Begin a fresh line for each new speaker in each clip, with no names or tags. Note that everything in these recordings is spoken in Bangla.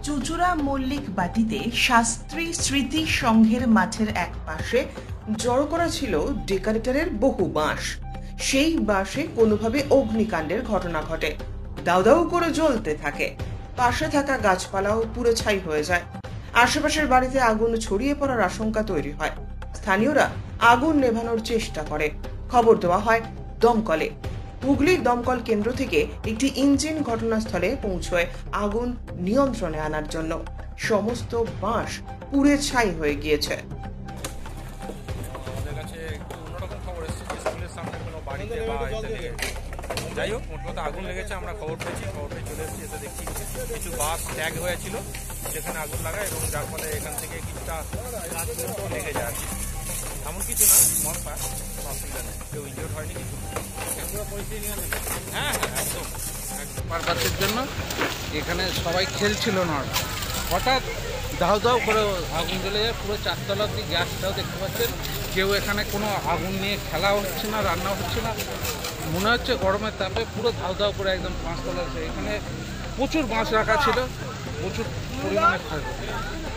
চুচুড়া মল্লিক বাটিতে শাস্ত্রী স্মৃতি সংঘের মাঠের এক পাশে জড়ো করা ছিল ডেকারেটরের বহু বাঁশ। সেই বাঁশে কোনোভাবে অগ্নিকাণ্ডের ঘটনা ঘটে, দাউ দাউ করে জ্বলতে থাকে। পাশে থাকা গাছপালাও পুরো ছাই হয়ে যায়। আশেপাশের বাড়িতে আগুন ছড়িয়ে পড়ার আশঙ্কা তৈরি হয়। স্থানীয়রা আগুন নেভানোর চেষ্টা করে, খবর দেওয়া হয় দমকলে। হুগলির দমকল কেন্দ্র থেকে একটি ইঞ্জিন ঘটনাস্থলে পৌঁছয় আগুন নিয়ন্ত্রণে আনার জন্য। সমস্ত বাঁশ পুড়ে ছাই হয়ে গিয়েছে।
যাই হোক, মোট কথা আগুন লেগেছে, আমরা খবর পেয়েছি, খবর পেয়ে চলে এসেছি। এসে দেখছি কিছু বাস ট্যাগ হয়েছিল যেখানে আগুন লাগায়, এবং যার ফলে এখান থেকে কিছুটা লেগে যায়। এমন কিছু না, মন পায়, অসুবিধা নেই, কেউ ইনজোর্ড হয়নি কিছু। হ্যাঁ হ্যাঁ, একদম
পারপাসের জন্য এখানে সবাই খেলছিল না, হঠাৎ দাউ দাউ করে আগুন জ্বলে যায়। পুরো চারতলা অব্দি গ্যাসটাও দেখতে পাচ্ছেন। কেউ এখানে কোনো আগুন নিয়ে খেলা হচ্ছে না, রান্না হচ্ছে না, মনে হচ্ছে গরমের তাপে পুরো দাউ দাউ করে একদম পাঁচতলা। এখানে প্রচুর বাঁশ রাখা ছিল, প্রচুর পরিমাণে ক্ষয়ক্ষতি।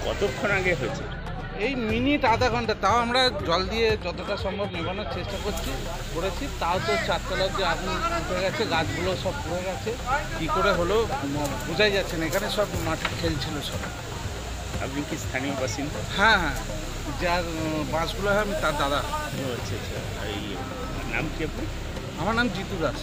কতক্ষণ আগে হয়েছে?
এই মিনিট আধা ঘন্টা। তাও আমরা জল দিয়ে যতটা সম্ভব নেভানোর চেষ্টা করেছি, তাও তো চারতলা অব্দি আগুন উঠে গেছে, গাছগুলো সব পুড়ে গেছে। কী করে হলো বোঝাই যাচ্ছে না। এখানে সব মাঠে খেলছিল সব।
আপনি কি স্থানীয় বাসিন্দা?
হ্যাঁ হ্যাঁ, যার বাসগুলো হয় আমি তার দাদা।
আচ্ছা আচ্ছা, এই নাম কি আপনি?
আমার নাম জিতু দাস।